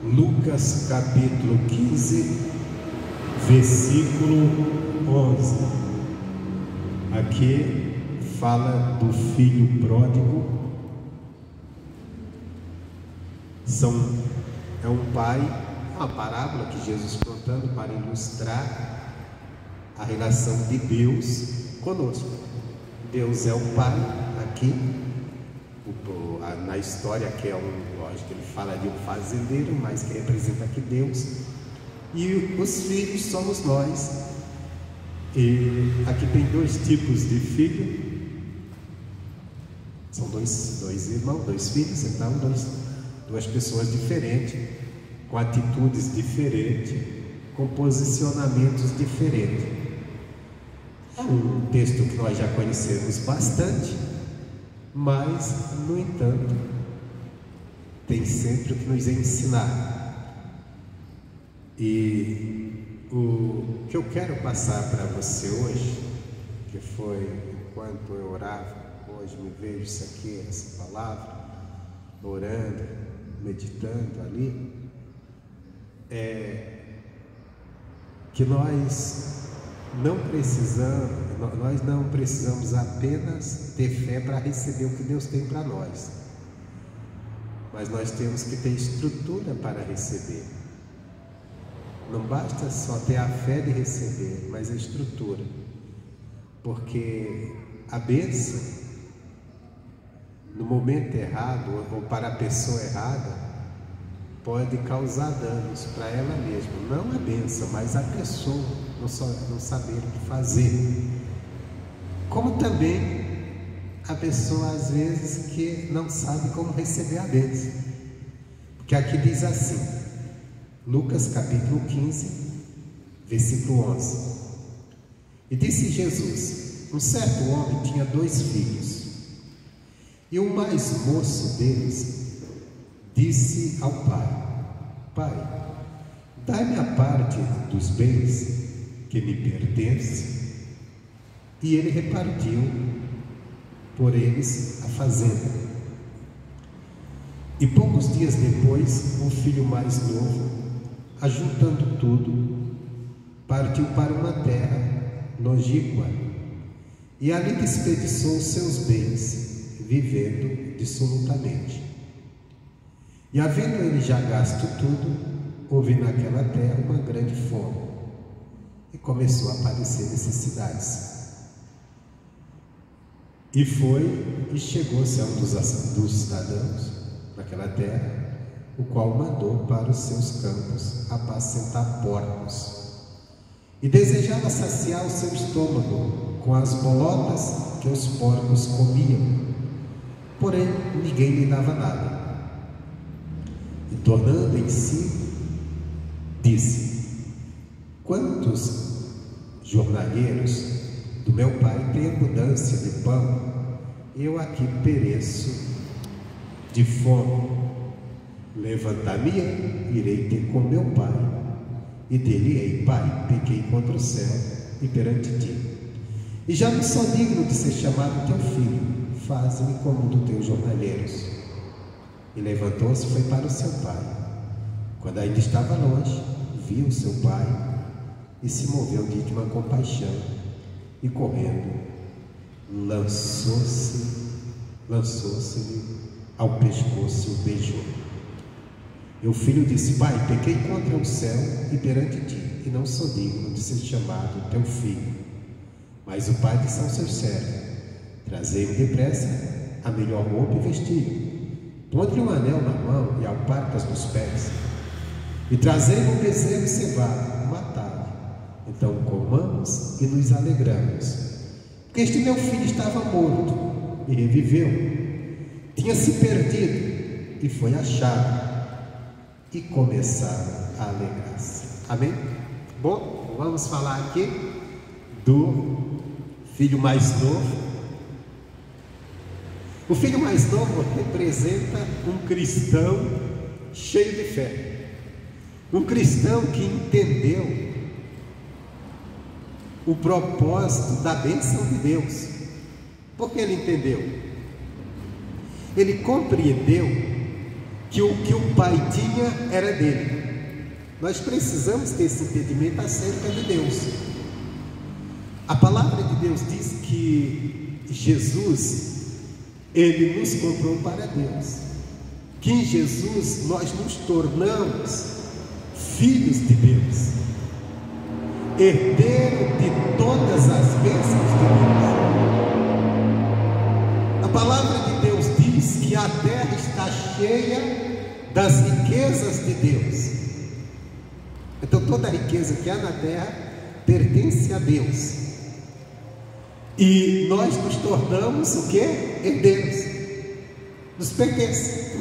Lucas capítulo 15, versículo 11. Aqui fala do filho pródigo. É um pai, uma parábola que Jesus contando para ilustrar a relação de Deus conosco. Deus é o pai aqui, na história que é lógico, ele fala de um fazendeiro, mas que representa aqui Deus, e os filhos somos nós. E aqui tem dois tipos de filho, são dois irmãos, dois filhos, então duas pessoas diferentes, com atitudes diferentes, com posicionamentos diferentes. É um texto que nós já conhecemos bastante, mas, no entanto, tem sempre o que nos ensinar. E o que eu quero passar para você hoje, que foi enquanto eu orava, hoje me vejo isso aqui, essa palavra, orando, meditando ali, é que nós não precisamos apenas ter fé para receber o que Deus tem para nós, mas nós temos que ter estrutura para receber. Não basta só ter a fé de receber, mas a estrutura, porque a bênção no momento errado ou para a pessoa errada pode causar danos para ela mesma, não a bênção, mas a pessoa não saber o que fazer. Como também a pessoa às vezes que não sabe como receber a bênção, porque aqui diz assim, Lucas capítulo 15, versículo 11: e disse Jesus: um certo homem tinha 2 filhos, e o mais moço deles disse ao pai: Pai, dai-me a parte dos bens que me pertence. E ele repartiu por eles a fazenda. E poucos dias depois, o filho mais novo, ajuntando tudo, partiu para uma terra longínqua e ali desperdiçou os seus bens, vivendo dissolutamente. E havendo ele já gasto tudo, houve naquela terra uma grande fome, e começou a padecer necessidades. E foi e chegou-se a um dos cidadãos daquela terra, o qual mandou para os seus campos apacentar porcos, e desejava saciar o seu estômago com as bolotas que os porcos comiam, porém ninguém lhe dava nada. E tornando em si, disse: quantos jornaleiros do meu pai têm abundância de pão, eu aqui pereço de fome. Levantar-me-ei, irei ter com meu pai, e dele-ei: Pai, pequei contra o céu e perante ti, e já não sou digno de ser chamado teu filho, faze-me como um dos teus jornaleiros. E levantou-se e foi para o seu pai. Quando ainda estava longe, viu o seu pai e se moveu de íntima compaixão, e correndo, lançou-se-lhe ao pescoço e o beijou. E o filho disse: Pai, pequei contra o céu e perante ti, e não sou digno de ser chamado teu filho. Mas o pai disse aos seus servos: trazei-me depressa a melhor roupa e vestido, ponde-lhe um anel na mão e alparcas nos pés, e trazei-me um bezerro cevado, matá-lo. Então comamos e nos alegramos, porque este meu filho estava morto e reviveu, tinha se perdido e foi achado. E começaram a alegrar-se. Amém? Bom, vamos falar aqui do filho mais novo. O filho mais novo representa um cristão cheio de fé, um cristão que entendeu o propósito da bênção de Deus. Por que ele entendeu? Ele compreendeu que o que o pai tinha era dele. Nós precisamos ter esse entendimento acerca de Deus. A palavra de Deus diz que Jesus, ele nos comprou para Deus, que em Jesus nós nos tornamos filhos de Deus, herdeiro de todas as bênçãos de Deus. A palavra de Deus diz que a terra está cheia das riquezas de Deus. Então toda a riqueza que há na terra pertence a Deus. E nós nos tornamos o quê? Herdeiros. Nos pertence.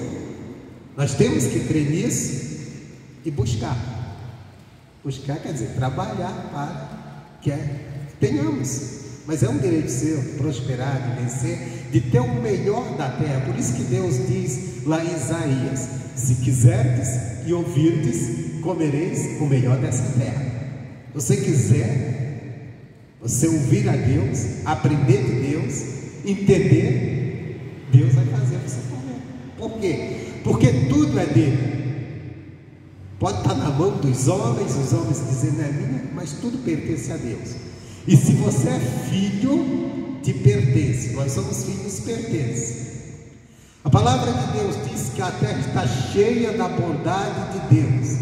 Nós temos que crer nisso e buscar. Buscar quer dizer trabalhar para que tenhamos. Mas é um direito seu prosperar, de vencer, de ter o melhor da terra. Por isso que Deus diz lá em Isaías: se quiserdes e ouvirdes, comereis o melhor dessa terra. Se você quiser, você ouvir a Deus, aprender de Deus, entender, Deus vai fazer você comer. Por quê? Porque tudo é dele. Pode estar na mão dos homens, os homens dizendo é minha, mas tudo pertence a Deus. E se você é filho, te pertence. Nós somos filhos, pertence. A palavra de Deus diz que a terra está cheia da bondade de Deus.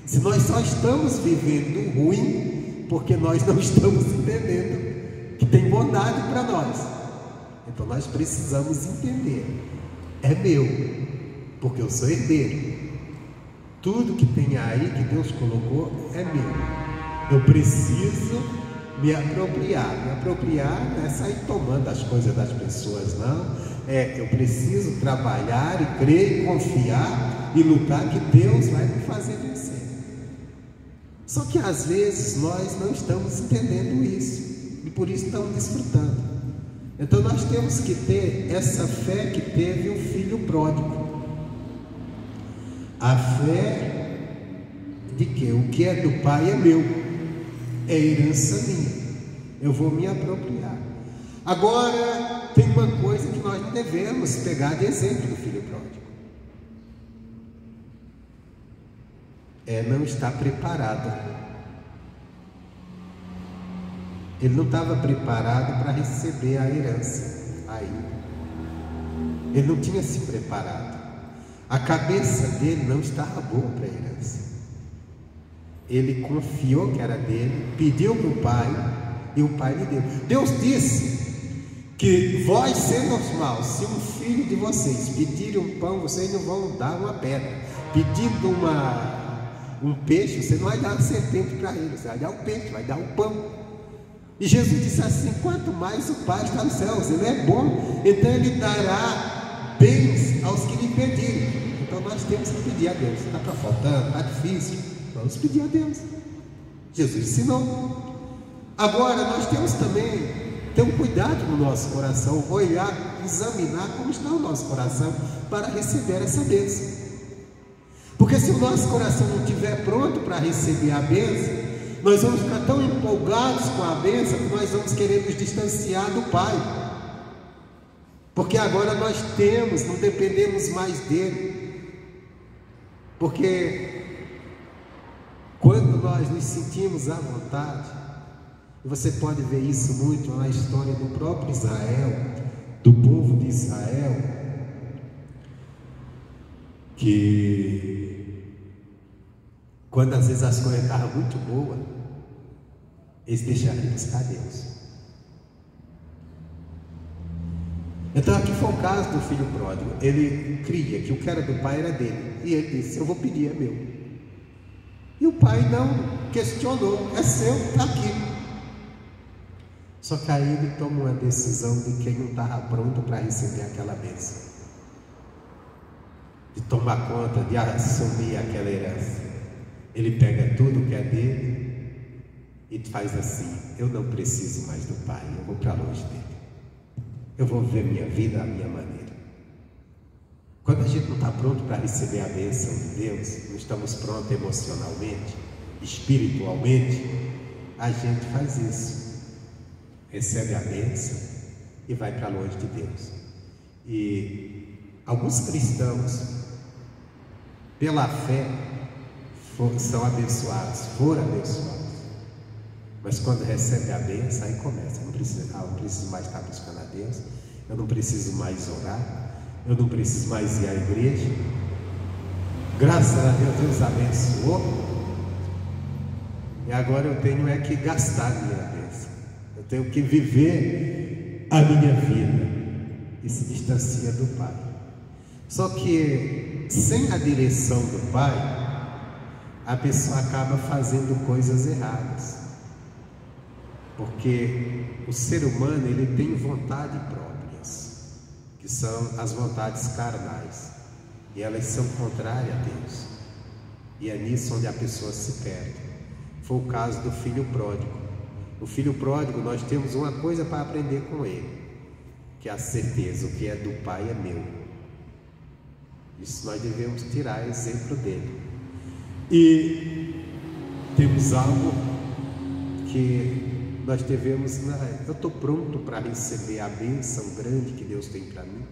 Se nós só estamos vivendo ruim, porque nós não estamos entendendo que tem bondade para nós. Então nós precisamos entender: é meu, porque eu sou herdeiro. Tudo que tem aí que Deus colocou é meu. Eu preciso me apropriar. Me apropriar não é sair tomando as coisas das pessoas, não. Eu preciso trabalhar e crer e confiar e lutar que Deus vai me fazer vencer. Só que às vezes nós não estamos entendendo isso e por isso estamos desfrutando. Então nós temos que ter essa fé que teve o filho pródigo. A fé de que o que é do pai é meu, é herança minha, eu vou me apropriar. Agora tem uma coisa que nós não devemos pegar de exemplo do filho pródigo: não estar preparado. Ele não estava preparado para receber a herança ainda. Ele não tinha se preparado. A cabeça dele não estava boa para a herança. Ele confiou que era dele, pediu para o pai e o pai lhe deu. Deus disse que vós, sendo os maus, se um filho de vocês pedirem um pão, vocês não vão dar uma pedra. Pedindo um peixe, você não vai dar uma serpente para ele, você vai dar um peixe, vai dar um pão. E Jesus disse assim: quanto mais o Pai está nos céus, Ele é bom, então Ele dará bens aos que lhe pedirem. Então nós temos que pedir a Deus. Está faltando, está difícil, vamos pedir a Deus. Jesus ensinou. Agora nós temos também ter um cuidado no nosso coração, olhar, examinar como está o nosso coração para receber essa bênção. Porque se o nosso coração não estiver pronto para receber a bênção, nós vamos ficar tão empolgados com a bênção que nós vamos querer nos distanciar do Pai. Porque agora nós temos, não dependemos mais dele. Porque quando nós nos sentimos à vontade, e você pode ver isso muito na história do próprio Israel, do povo de Israel, que quando às vezes as coisas estavam muito boas, eles deixaram de buscar Deus. Então aqui foi o caso do filho pródigo. Ele cria que o que era do pai era dele, e ele disse: eu vou pedir, é meu. E o pai não questionou: é seu, está aqui. Só que aí ele toma uma decisão de quem não estava pronto para receber aquela bênção, de tomar conta, de assumir aquela herança. Ele pega tudo que é dele e faz assim: eu não preciso mais do pai, eu vou para longe dele, eu vou viver minha vida à minha maneira. Quando a gente não está pronto para receber a bênção de Deus, não estamos prontos emocionalmente, espiritualmente, a gente faz isso, recebe a bênção e vai para longe de Deus. E alguns cristãos pela fé, são abençoados, foram abençoados. Mas quando recebe a bênção, aí começa. Eu não preciso mais estar buscando a Deus, eu não preciso mais orar, eu não preciso mais ir à igreja. Graças a Deus, Deus abençoou. E agora eu tenho que gastar a minha bênção. Eu tenho que viver a minha vida. E se distancia do Pai. Só que sem a direção do Pai, a pessoa acaba fazendo coisas erradas. Porque o ser humano, ele tem vontades próprias, que são as vontades carnais, e elas são contrárias a Deus, e é nisso onde a pessoa se perde. Foi o caso do filho pródigo. O filho pródigo, nós temos uma coisa para aprender com ele, que é a certeza: o que é do Pai é meu. Isso nós devemos tirar exemplo dele. E temos algo que nós devemos, eu estou pronto para receber a bênção grande que Deus tem para mim.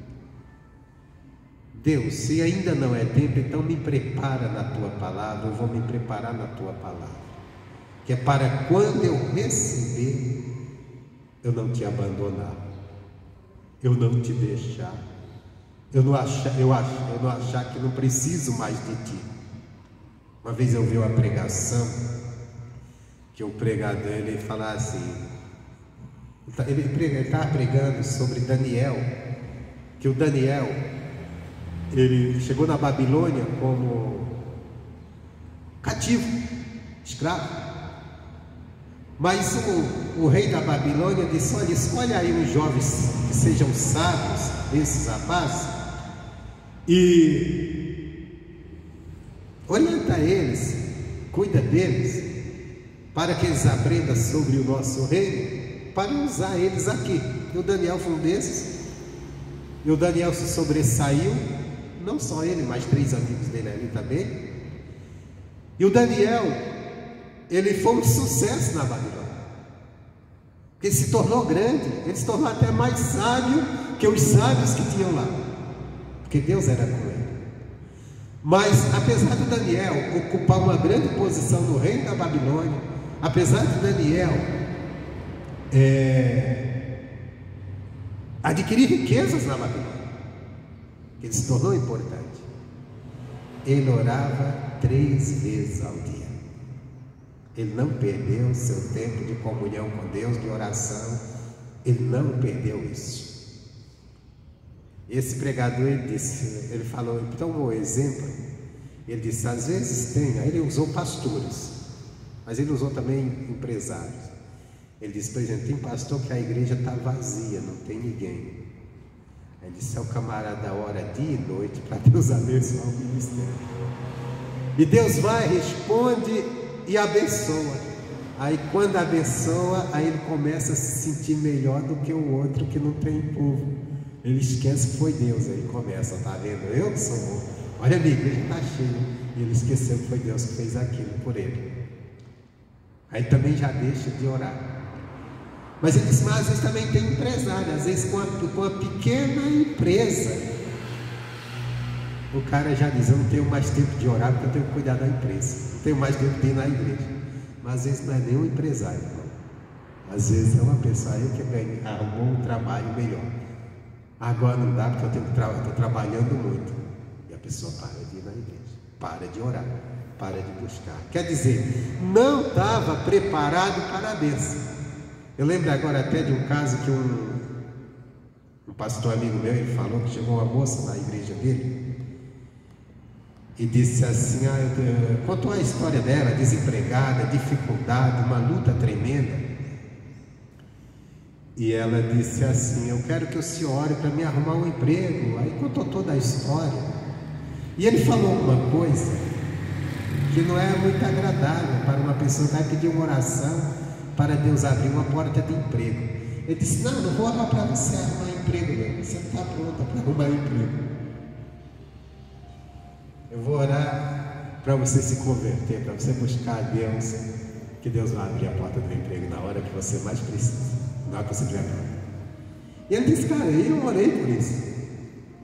Deus, se ainda não é tempo, então me prepara na tua palavra. Eu vou me preparar na tua palavra, que é para quando eu receber, eu não te abandonar, eu não te deixar, eu não achar que não preciso mais de ti. Uma vez eu vi uma pregação que o pregador, ele falava assim, ele estava pregando sobre Daniel, que o Daniel, ele chegou na Babilônia como cativo, escravo, mas o rei da Babilônia disse: olha, escolhe aí uns jovens que sejam sábios, esses rapazes, e orienta eles, cuida deles, para que eles aprendam sobre o nosso reino, para usar eles aqui. E o Daniel foi um desses, e o Daniel se sobressaiu, não só ele, mas 3 amigos dele ali também. E o Daniel, ele foi um sucesso na Babilônia, ele se tornou grande, ele se tornou até mais sábio que os sábios que tinham lá, porque Deus era com ele. Mas apesar de Daniel ocupar uma grande posição no reino da Babilônia, apesar de Daniel adquirir riquezas na Babilônia, ele se tornou importante, ele orava 3 vezes ao dia. Ele não perdeu o seu tempo de comunhão com Deus, de oração. Ele não perdeu isso. Esse pregador, ele falou, então um exemplo, ele disse, às vezes tem, aí ele usou pastores, mas ele usou também empresários. Ele disse, por exemplo, tem pastor que a igreja está vazia, não tem ninguém. Aí ele disse, é o camarada ora dia e noite para Deus abençoar o ministério. E Deus vai, responde e abençoa. Aí quando abençoa, aí ele começa a se sentir melhor do que o outro que não tem povo. Ele esquece que foi Deus. Aí começa, tá vendo? Eu que sou bom. Olha, minha igreja está cheia. E ele esqueceu que foi Deus que fez aquilo por ele. Aí também já deixa de orar. Mas ele disse, mas às vezes também tem empresário. Às vezes com uma pequena empresa, o cara já diz, eu não tenho mais tempo de orar porque eu tenho que cuidar da empresa, não tenho mais tempo de ir na igreja. Mas às vezes não é nem um empresário, não. Às vezes é uma pessoa aí que arrumou um trabalho melhor. Agora não dá porque eu estou trabalhando muito. E a pessoa para de ir na igreja, para de orar, para de buscar. Quer dizer, não estava preparado para a bênção. Eu lembro agora até de um caso que um pastor amigo meu, ele falou que chegou uma moça na igreja dele e disse assim, contou a história dela, desempregada, dificuldade, uma luta tremenda. E ela disse assim, eu quero que o senhor ore para me arrumar um emprego. Aí contou toda a história. E ele falou uma coisa que não é muito agradável para uma pessoa que vai pedir uma oração para Deus abrir uma porta de emprego. Ele disse, não vou orar para você arrumar emprego, não. Você não está pronta para arrumar emprego. Eu vou orar para você se converter, para você buscar a Deus, que Deus vai abrir a porta do emprego na hora que você mais precisa, na hora que você estiver pronto. E ele disse, cara, eu orei por isso.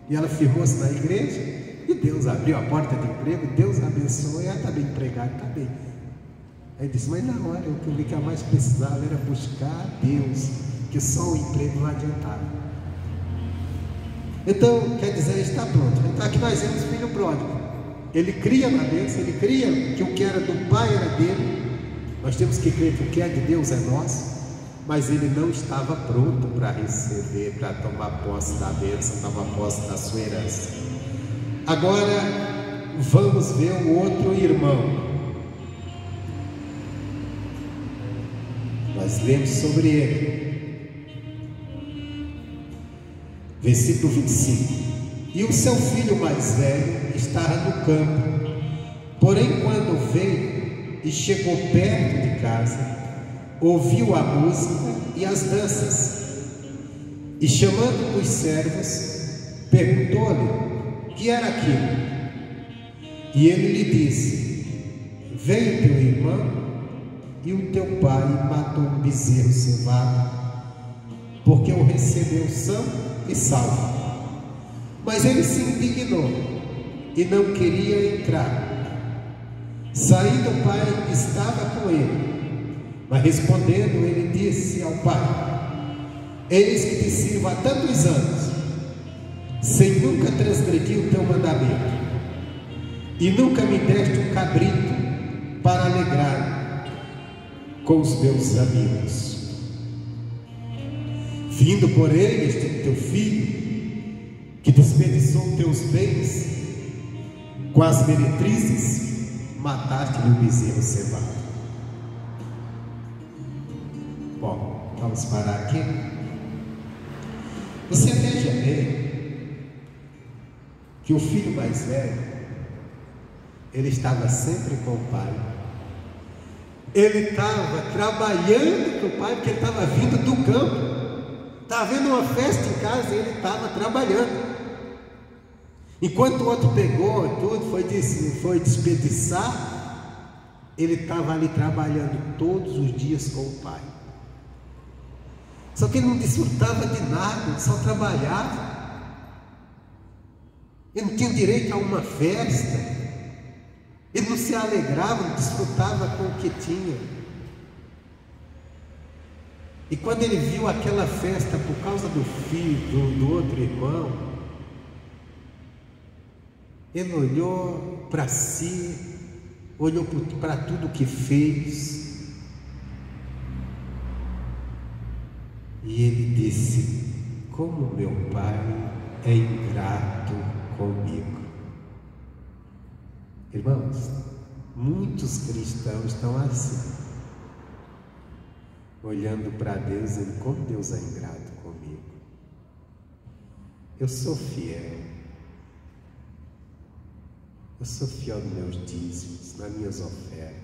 E ela firmou-se na igreja, e Deus abriu a porta de emprego, Deus abençoou, e ela está bem empregada, está bem. Aí disse, mas na hora o que eu vi que a mais precisava era buscar a Deus, que só o emprego não adiantava. Então, quer dizer, está pronto. Então aqui nós vemos o filho pródigo. Ele cria na bênção, ele cria que o que era do pai era dele. Nós temos que crer que o que é de Deus é nosso. Mas ele não estava pronto para receber, para tomar posse da bênção, tomar posse da sua herança. Agora, vamos ver o outro irmão. Nós lemos sobre ele. Versículo 25. E o seu filho mais velho estava no campo. Porém, quando veio e chegou perto de casa, ouviu a música e as danças. E chamando os servos, perguntou-lhe: que era aquilo? E ele lhe disse: veio teu irmão e o teu pai matou um bezerro cevado, porque o recebeu são e salvo. Mas ele se indignou e não queria entrar. Saindo o pai estava com ele, mas respondendo ele disse ao pai: eis que te sirvo há tantos anos, sem nunca transgredir o teu mandamento, e nunca me deste um cabrito para alegrar com os meus amigos. Vindo, porém, este teu filho, que desperdiçou teus bens com as meretrizes, mataste-lhe o bezerro cevado. Bom, vamos parar aqui. Você veja bem que o filho mais velho, ele estava sempre com o pai. Ele estava trabalhando com o pai, porque ele estava vindo do campo. Estava havendo uma festa em casa e ele estava trabalhando. Enquanto o outro pegou tudo, foi desperdiçar, ele estava ali trabalhando todos os dias com o pai. Só que ele não desfrutava de nada, ele só trabalhava. Ele não tinha direito a uma festa. Ele não se alegrava, não desfrutava com o que tinha. E quando ele viu aquela festa por causa do filho, do outro irmão, ele olhou para si, olhou para tudo que fez, e ele disse: como meu pai é ingrato comigo. Irmãos, muitos cristãos estão assim, olhando para Deus e dizendo: como Deus é ingrato comigo. Eu sou fiel. Eu sou fiel nos meus dízimos, nas minhas ofertas.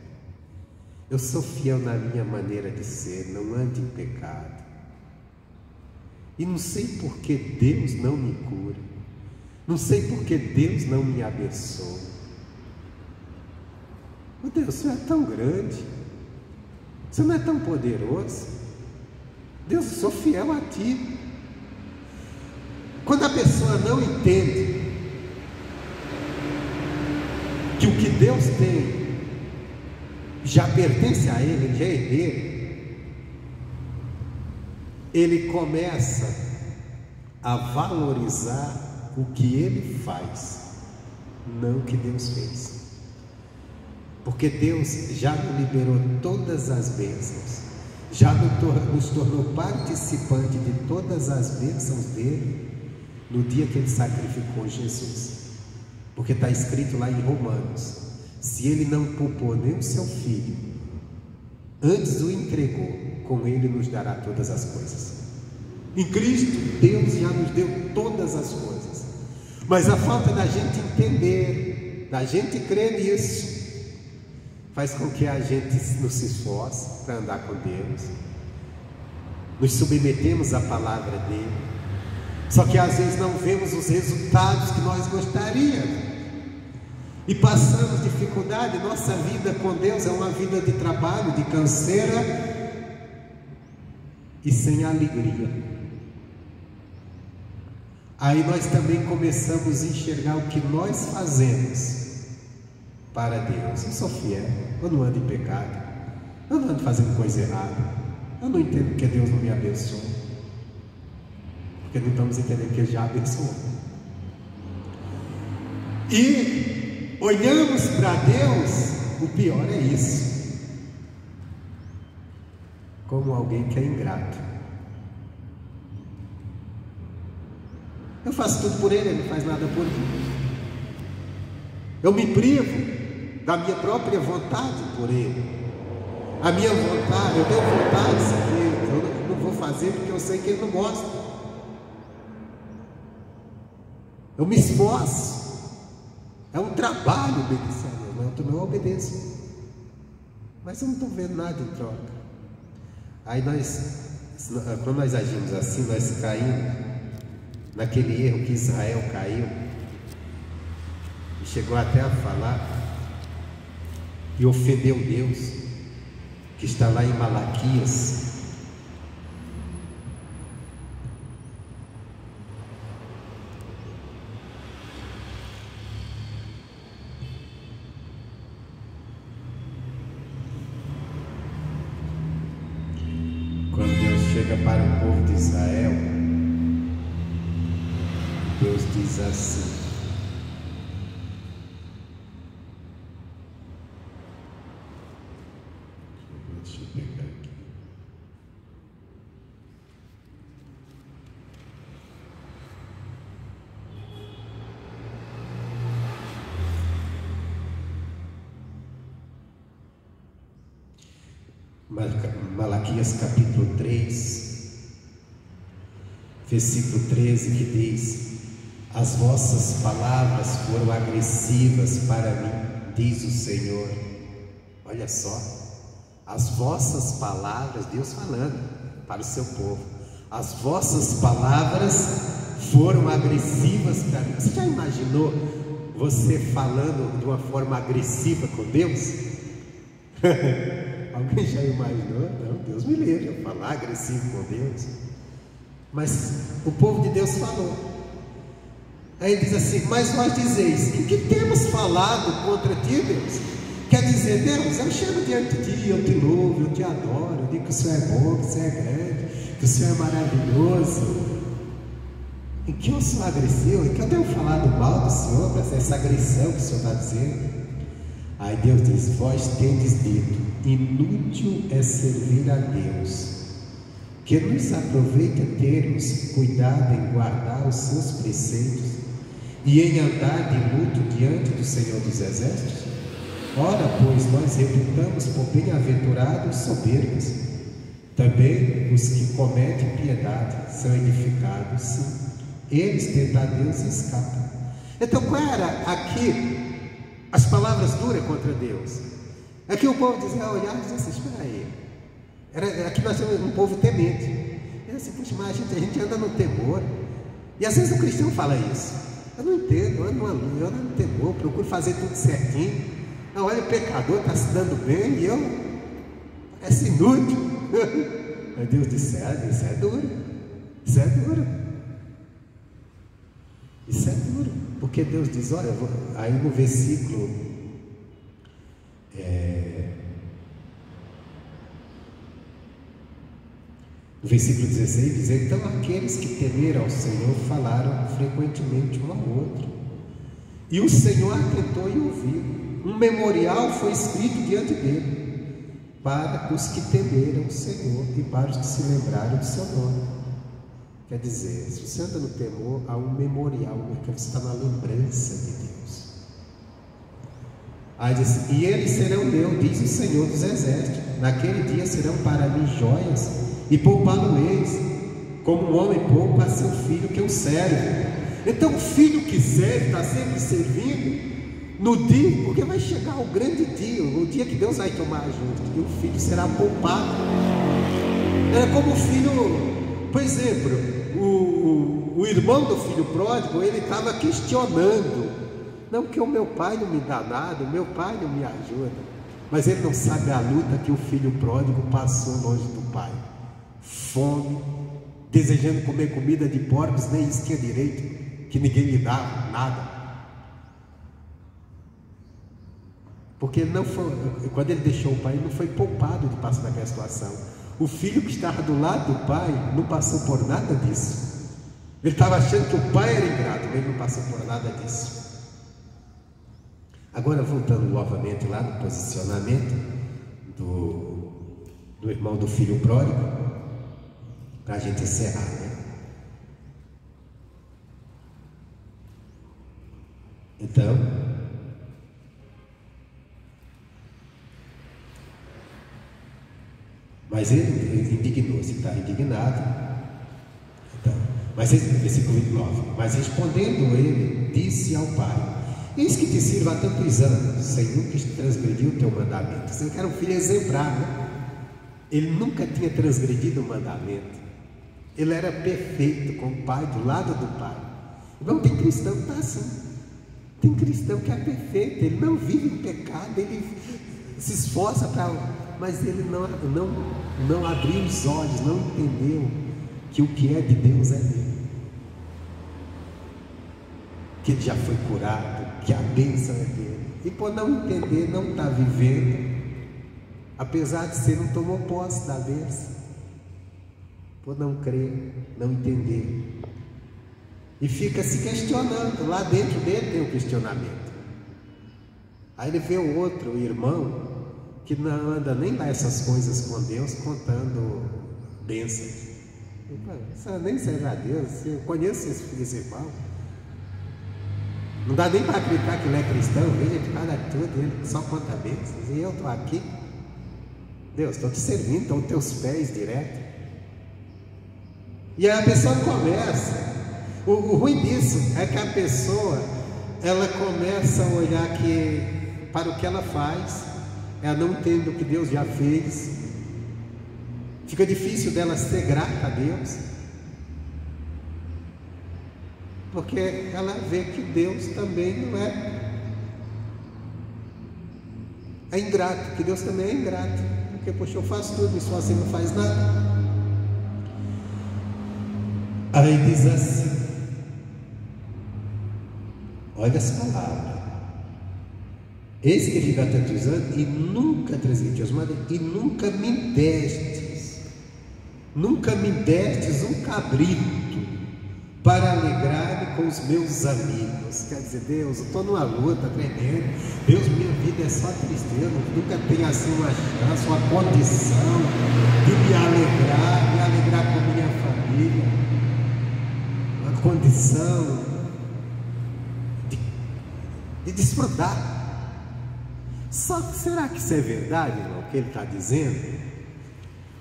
Eu sou fiel na minha maneira de ser, não ando em pecado. E não sei por que Deus não me cura. Não sei por que Deus não me abençoa. Meu Deus, o Senhor é tão grande. Você não é tão poderoso. Deus, eu sou fiel a Ti. Quando a pessoa não entende que o que Deus tem já pertence a Ele, já é dele, ele começa a valorizar o que Ele faz, não o que Deus fez. Porque Deus já nos liberou todas as bênçãos, já nos tornou participante de todas as bênçãos dele no dia que Ele sacrificou Jesus. Porque está escrito lá em Romanos: se Ele não poupou nem o seu Filho, antes o entregou, com Ele nos dará todas as coisas. Em Cristo, Deus já nos deu todas as coisas, mas a falta da gente entender, da gente crer nisso, faz com que a gente não se esforce para andar com Deus, nos submetemos à palavra dele, só que às vezes não vemos os resultados que nós gostaríamos, e passamos dificuldade. Nossa vida com Deus é uma vida de trabalho, de canseira e sem alegria. aí nós também começamos a enxergar o que nós fazemos para Deus. Eu sou fiel, eu não ando em pecado, eu não ando fazendo coisa errada, eu não entendo porque Deus não me abençoa, porque não estamos entendendo que Ele já abençoou. E olhamos para Deus, o pior é isso, como alguém que é ingrato. Eu faço tudo por Ele, Ele não faz nada por mim. Eu me privo da minha própria vontade por Ele. A minha vontade, eu tenho vontade de seguir, eu não vou fazer porque eu sei que Ele não gosta. Eu me esforço, é um trabalho obedecer a Deus, mas eu também obedeço, mas eu não estou vendo nada em troca. Aí quando nós agimos assim, nós caímos naquele erro que Israel caiu, e chegou até a falar e ofendeu Deus, que está lá em Malaquias. Quando Deus chega para o povo de Israel, Deus diz assim: deixa eu pegar aqui. Malaquias capítulo 3, versículo 13, que diz: as vossas palavras foram agressivas para mim, diz o Senhor. Olha só, as vossas palavras, Deus falando para o seu povo, as vossas palavras foram agressivas para mim. Você já imaginou você falando de uma forma agressiva com Deus? Alguém já imaginou? Não, Deus me livre eu falar agressivo com Deus. Mas o povo de Deus falou. Aí diz assim: mas vós dizeis, em que temos falado contra ti, Deus? Quer dizer, Deus, eu chego diante de ti, eu te louvo, eu te adoro, eu digo que o Senhor é bom, que o Senhor é grande, que o Senhor é maravilhoso. Em que eu sou agressivo? Em que eu tenho falado mal do Senhor, essa agressão que o Senhor está dizendo? Aí Deus diz: vós tendes dito, inútil é servir a Deus, que nos aproveita termos cuidado em guardar os seus preceitos e em andar de luto diante do Senhor dos Exércitos? Ora, pois, nós reputamos por bem-aventurados soberbos. Também os que cometem piedade são edificados, sim. Eles, tendo a Deus, escapam. Então, qual era aqui as palavras duras contra Deus? Aqui o povo dizia, olhar e dizia assim: espera aí. Aqui nós temos um povo temente. Ele assim: puxa, mas a gente anda no temor. E às vezes o cristão fala isso: eu não entendo, eu ando no temor, procuro fazer tudo certinho. Não, olha, o pecador está se dando bem e eu parece inútil. Mas Deus disse: isso é duro, isso é duro, isso é duro. Porque Deus diz, olha, aí no versículo no versículo 16 diz: então aqueles que temeram ao Senhor falaram frequentemente um ao outro, e o Senhor atentou e ouviu. Um memorial foi escrito diante dele para os que temeram o Senhor e para os que se lembraram do seu nome. Quer dizer, se você anda no temor, há um memorial, porque você está na lembrança de Deus. Aí diz: e eles serão meus, diz o Senhor dos Exércitos. Naquele dia serão para mim joias, e poupá-lo-eis, como um homem poupa a seu filho que o serve. Então o filho que serve está sempre servindo no dia, porque vai chegar o grande dia, o dia que Deus vai tomar justo, e o filho será poupado. É como o filho, por exemplo, o irmão do filho pródigo, ele estava questionando: não, porque o meu pai não me dá nada, o meu pai não me ajuda. Mas ele não sabe a luta que o filho pródigo passou longe do pai: fome, desejando comer comida de porcos, nem isso tinha direito, que ninguém lhe dava nada. Porque ele não foi, quando ele deixou o pai, ele não foi poupado de passar naquela situação. O filho que estava do lado do pai não passou por nada disso. Ele estava achando que o pai era ingrato, mas ele não passou por nada disso. Agora, voltando novamente lá no posicionamento do irmão do filho pródigo, para a gente encerrar, né? Então, mas ele indignou-se, está indignado. Então, mas versículo 29, mas respondendo ele, disse ao pai: eis que te sirvo há tantos anos, sem nunca transgredir o teu mandamento. Você quer um filho exemplar, né? Ele nunca tinha transgredido o mandamento. Ele era perfeito com o pai, do lado do pai. Não tem cristão que está assim. Tem cristão que é perfeito, ele não vive em pecado, ele se esforça para... mas ele não abriu os olhos, não entendeu que o que é de Deus é dele, que ele já foi curado, que a bênção é dele, e por não entender, não está vivendo, apesar de ser, não tomou posse da bênção, por não crer, não entender, e fica se questionando. Lá dentro dele tem um questionamento. Aí ele vê o outro irmão que não anda nem lá essas coisas com Deus, contando bênçãos. Isso nem serve a Deus. Eu conheço esse irmão, não dá nem para acreditar que ele é cristão. Veja que cada tudo, ele só conta bênçãos, e eu estou aqui. Deus, estou te servindo, estão os teus pés direto. E aí a pessoa começa, o ruim disso é que a pessoa, ela começa a olhar para o que ela faz, ela não entende o que Deus já fez, fica difícil dela ser grata a Deus, porque ela vê que Deus também não é ingrato, que Deus também é ingrato, porque poxa, eu faço tudo, mas só assim não faz nada. Aí diz assim, olha as palavras: eis que vive há tantos anos e nunca transgredi os mandamentos, e nunca me destes um cabrito para alegrar-me com os meus amigos. Quer dizer, Deus, eu estou numa luta tremenda, Deus, minha vida é só tristeza, nunca tenho assim uma chance, uma condição de me alegrar com minha família, uma condição de desfrutar. Só que será que isso é verdade, irmão, o que ele está dizendo?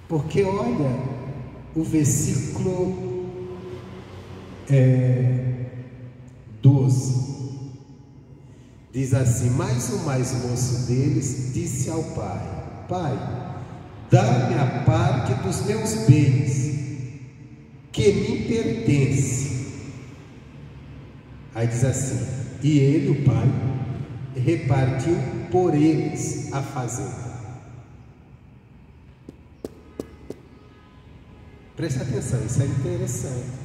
Porque olha o versículo 12, diz assim: mas o mais moço deles disse ao pai: pai, dá-me a parte dos meus bens que me pertence. Aí diz assim: e ele, o pai, repartiu por eles a fazenda. Preste atenção, isso é interessante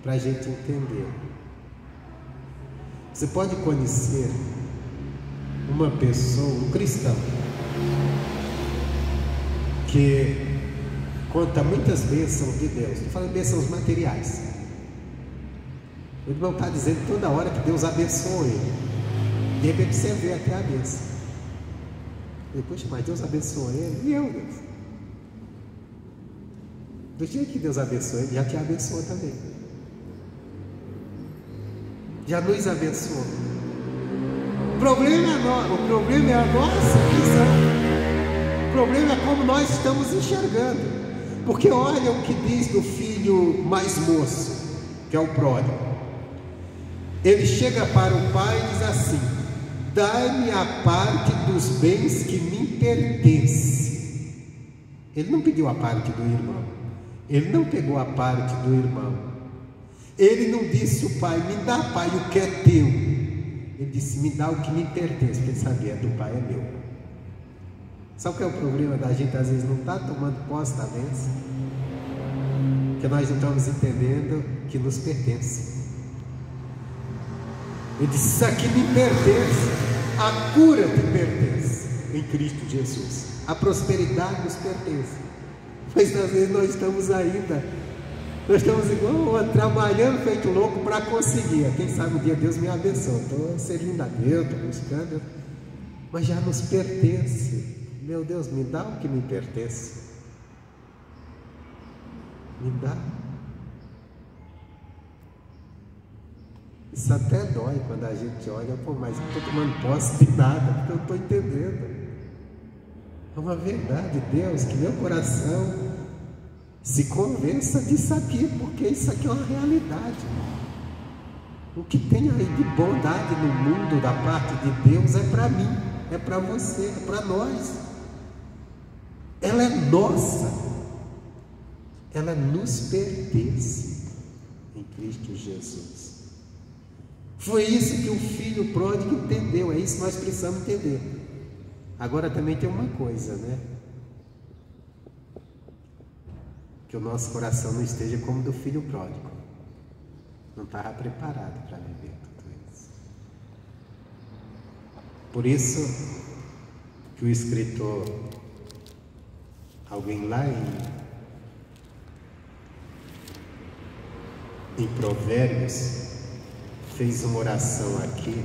para a gente entender. Você pode conhecer uma pessoa, um cristão, que conta muitas bênçãos de Deus. Estou falando bênçãos materiais. O irmão está dizendo toda hora que Deus abençoa ele. De repente você vê até a bênção. Depois, mas Deus abençoou ele. E eu, Deus? Do dia que Deus abençoou ele, já te abençoou também. Já nos abençoou. O problema é a nossa visão. O problema é como nós estamos enxergando. Porque olha o que diz do filho mais moço, que é o pródigo. Ele chega para o pai e diz assim: dai-me a parte dos bens que me pertence. Ele não pediu a parte do irmão, ele não pegou a parte do irmão, ele não disse: o pai, me dá, pai, o que é teu. Ele disse: me dá o que me pertence, porque ele sabia, do pai é meu. Sabe o que é o problema da gente? Às vezes não está tomando posse da bênção, Porque nós não estamos entendendo que nos pertence. Ele disse: isso aqui me pertence, a cura te pertence em Cristo Jesus, a prosperidade nos pertence. Mas às vezes nós estamos igual trabalhando feito louco para conseguir. Quem sabe um dia Deus me abençoe, estou servindo a Deus, estou buscando, mas já nos pertence. Meu Deus, me dá o que me pertence, me dá. Isso até dói quando a gente olha: pô, mas eu estou tomando posse de nada, porque eu estou entendendo. É uma verdade, Deus, que meu coração se convença disso aqui, porque isso aqui é uma realidade. O que tem aí de bondade no mundo da parte de Deus é para mim, é para você, é para nós. Ela é nossa, ela nos pertence em Cristo Jesus. Foi isso que o filho pródigo entendeu, é isso que nós precisamos entender. Agora também tem uma coisa, né? Que o nosso coração não esteja como do filho pródigo. Não estava preparado para viver tudo isso. Por isso que o escritor, alguém lá em Provérbios, fez uma oração aqui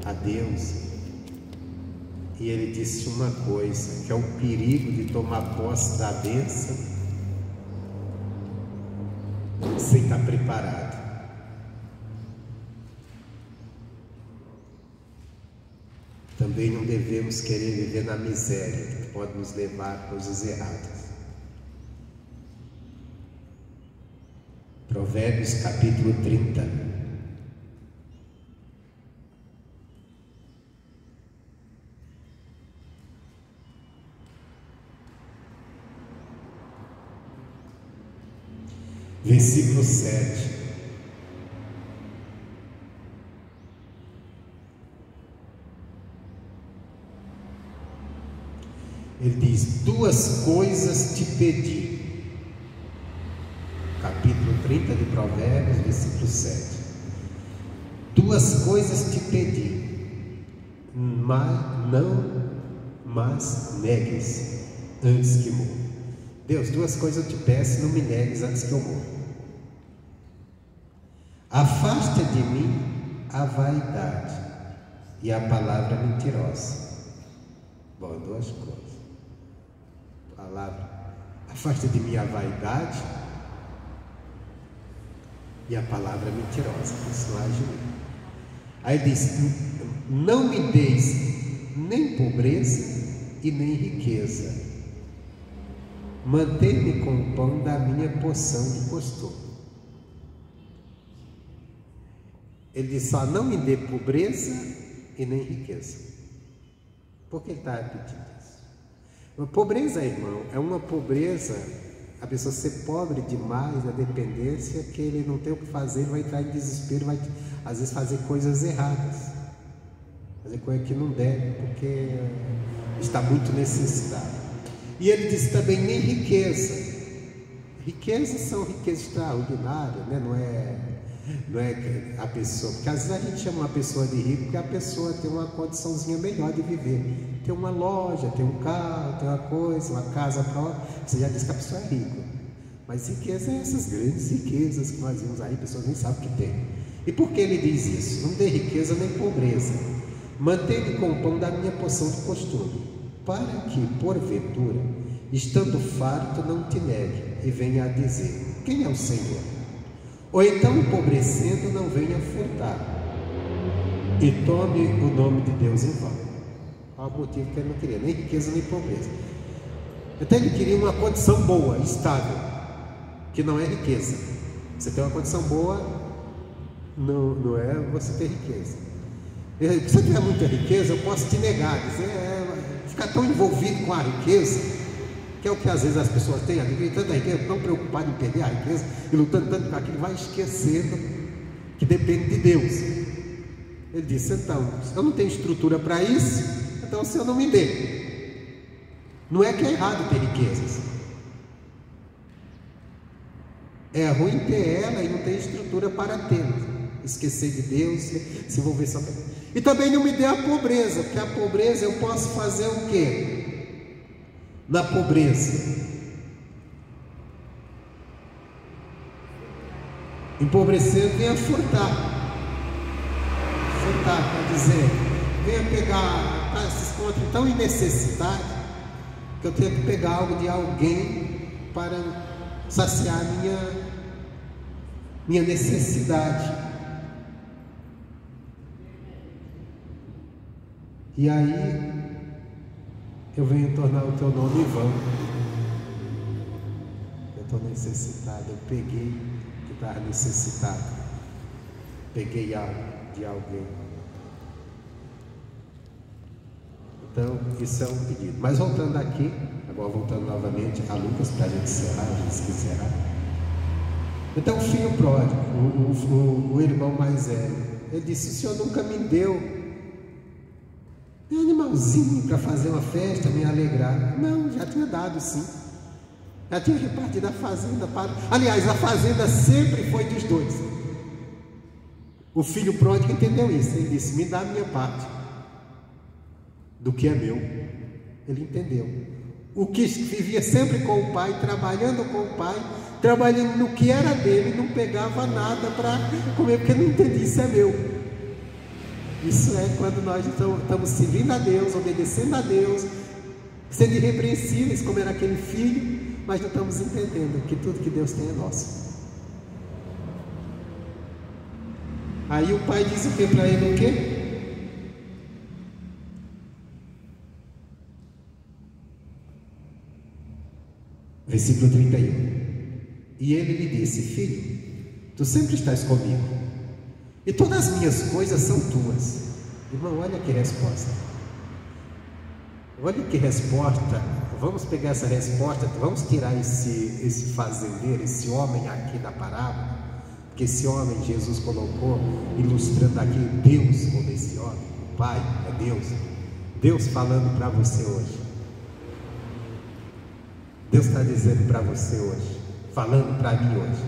a Deus, e ele disse uma coisa, que é o perigo de tomar posse da bênção sem estar preparado. Também não devemos querer viver na miséria, que pode nos levar a coisas erradas. Provérbios capítulo 30. Versículo 7. Ele diz: duas coisas te pedi. Capítulo 30 de Provérbios, versículo 7. Duas coisas te pedi, mas negues antes que morra. Deus, duas coisas eu te peço, não me negues antes que eu morra. Afasta de mim a vaidade e a palavra mentirosa. Bom, duas coisas. Palavra: afasta de mim a vaidade e a palavra mentirosa. Isso não age em mim. Aí diz: não me deis nem pobreza e nem riqueza, mantém-me com o pão da minha porção de costume. Ele diz: só não me dê pobreza e nem riqueza. Por que ele está repetindo isso? Uma pobreza, irmão, é uma pobreza, a pessoa ser pobre demais, a dependência, que ele não tem o que fazer, vai entrar em desespero, vai às vezes fazer coisas erradas, fazer coisa que não deve, porque está muito necessitado. E ele diz também: nem riqueza. Riquezas são riquezas extraordinárias, né? Não é a pessoa, porque às vezes a gente chama uma pessoa de rico porque a pessoa tem uma condiçãozinha melhor de viver, tem uma loja, tem um carro, tem uma coisa, uma casa própria, você já diz que a pessoa é rica. Mas riqueza é essas grandes riquezas que nós vimos aí, pessoas nem sabem o que tem. E por que ele diz isso? Não dê riqueza nem pobreza, mantém-me com o pão da minha porção de costume, para que, porventura, estando farto, não te negue e venha a dizer: quem é o Senhor? Ou então, empobrecendo, não venha furtar e tome o nome de Deus em vão. Qual o motivo que ele não queria? Nem riqueza nem pobreza. Então ele queria uma condição boa, estável, que não é riqueza. Você tem uma condição boa, não é você ter riqueza. Se você tiver muita riqueza, eu posso te negar, ficar tão envolvido com a riqueza, que é o que às vezes as pessoas têm, adquirindo tanta riqueza, tão preocupado em perder a riqueza e lutando tanto com aquilo, vai esquecendo que depende de Deus. Ele disse: então, eu não tenho estrutura para isso, então o Senhor não me dê. Não é que é errado ter riquezas, É ruim ter ela e não ter estrutura para tê-la. Esquecer de Deus, se envolver só. E também não me dê a pobreza, porque a pobreza eu posso fazer o quê? Na pobreza, empobrecendo, venha furtar. Furtar, quer dizer, venha pegar, se encontra tão em necessidade, que eu tenho que pegar algo de alguém para saciar minha necessidade. E aí eu venho tornar o teu nome em vão. Eu estou necessitado, eu peguei que estava necessitado, peguei algo de alguém. Então isso é um pedido. Mas voltando aqui, agora voltando novamente a Lucas, para a gente encerrar, a gente se encerrar. Então o filho pródigo, o irmão mais velho, ele disse: o Senhor nunca me deu um animalzinho para fazer uma festa, me alegrar. Não, já tinha dado sim. Já tinha repartido a fazenda para... Aliás, a fazenda sempre foi dos dois. O filho pródigo entendeu isso. Ele disse: me dá a minha parte do que é meu. Ele entendeu. O que vivia sempre com o pai, trabalhando com o pai, trabalhando no que era dele, não pegava nada para comer, porque não entendia, isso é meu. Isso é quando nós estamos servindo a Deus, obedecendo a Deus, sendo irrepreensíveis como era aquele filho, mas não estamos entendendo que tudo que Deus tem é nosso. Aí o pai disse o que para ele? O quê? Versículo 31. E ele lhe disse: filho, tu sempre estás comigo, e todas as minhas coisas são tuas. Irmão, olha que resposta. Olha que resposta. Vamos pegar essa resposta, vamos tirar esse fazendeiro, esse homem aqui da parábola, porque esse homem Jesus colocou, ilustrando aqui Deus como esse homem. O Pai é Deus. Deus falando para você hoje. Deus está dizendo para você hoje, falando para mim hoje: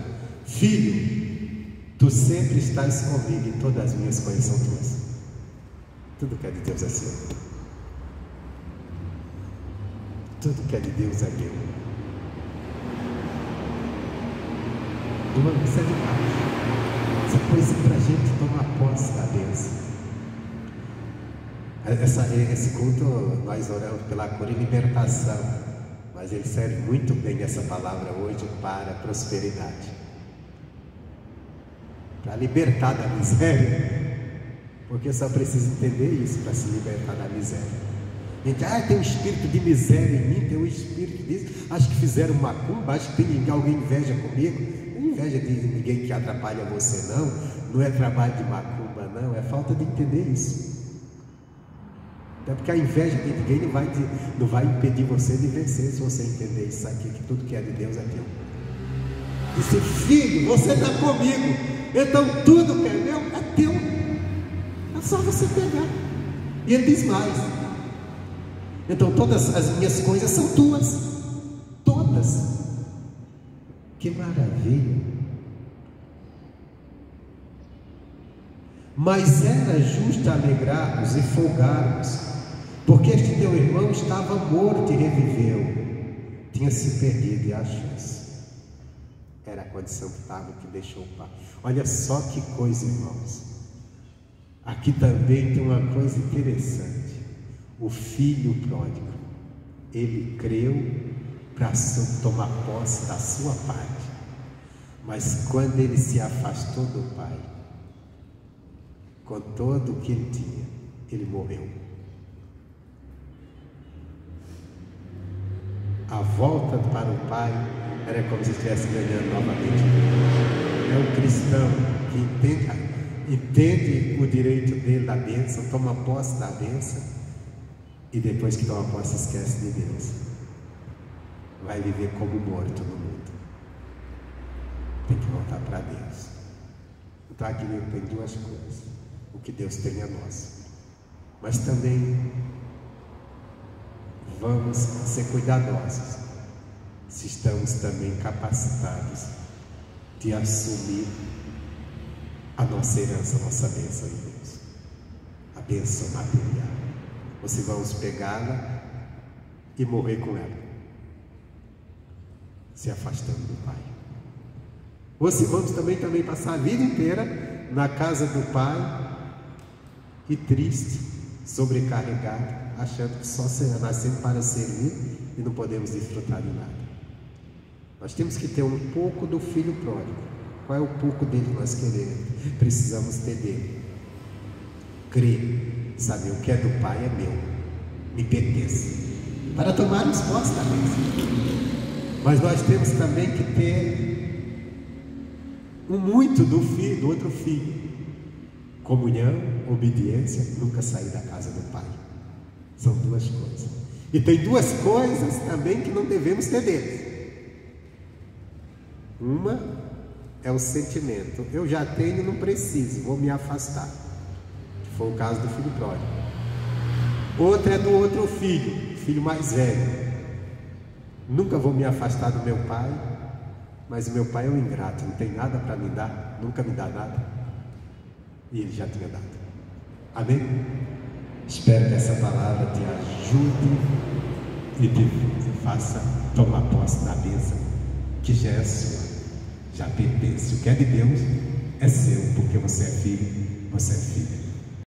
filho, tu sempre estás comigo e todas as minhas coisas são tuas. Tudo que é de Deus é seu. Tudo que é de Deus é meu. Irmão, isso é demais. Essa coisa para a gente tomar posse da bênção. Esse culto, nós oramos pela cura e libertação, mas ele serve muito bem essa palavra hoje para a prosperidade, para libertar da miséria, porque só precisa entender isso para se libertar da miséria. Gente, tem um espírito de miséria em mim, tem um espírito disso, acho que fizeram macumba, acho que tem alguém inveja comigo. Não é inveja de ninguém que atrapalha você, não é trabalho de macumba, não, é falta de entender isso. Até porque a inveja de ninguém não vai impedir você de vencer, se você entender isso aqui, que tudo que é de Deus é teu. Disse: filho, você está comigo, então tudo que é meu é teu, é só você pegar. E ele diz mais: então todas as minhas coisas são tuas, todas. Que maravilha! Mas era justo alegrarmos e folgarmos, porque este teu irmão estava morto e reviveu, tinha se perdido e achou-se. Era a condição que estava, que deixou o pai. Olha só que coisa, irmãos. Aqui também tem uma coisa interessante. O filho pródigo, ele creu para tomar posse da sua parte, mas quando ele se afastou do pai, com todo o que ele tinha, ele morreu. A volta para o pai era como se estivesse ganhando novamente. É um cristão que entende o direito dele da bênção, toma posse da bênção, e depois que toma posse esquece de Deus, vai viver como morto no mundo. Tem que voltar para Deus. Então aqui tem duas coisas: o que Deus tem é nosso, mas também vamos ser cuidadosos se estamos também capacitados de assumir a nossa herança, a nossa bênção em Deus, a bênção material. Ou se vamos pegá-la e morrer com ela, se afastando do Pai. Ou se vamos também passar a vida inteira na casa do Pai e triste, sobrecarregado, achando que só nascemos para servir e não podemos desfrutar de nada. Nós temos que ter um pouco do filho pródigo. Qual é o pouco dele que nós queremos? Precisamos ter dele. Crer, saber o que é do Pai é meu, me pertence, para tomarmos posse da bênção. Mas nós temos também que ter um muito do filho, do outro filho. Comunhão, obediência, nunca sair da casa do Pai. São duas coisas. E tem duas coisas também que não devemos ter deles. Uma é o sentimento: eu já tenho, não preciso, vou me afastar, que foi o caso do filho pródigo. Outra é do outro filho, filho mais velho: nunca vou me afastar do meu pai, mas o meu pai é um ingrato, não tem nada para me dar, nunca me dá nada, e ele já tinha dado. Amém? Espero que essa palavra te ajude e te faça tomar posse da bênção que já é sua, já pertence. O que é de Deus é seu, porque você é filho, você é filha.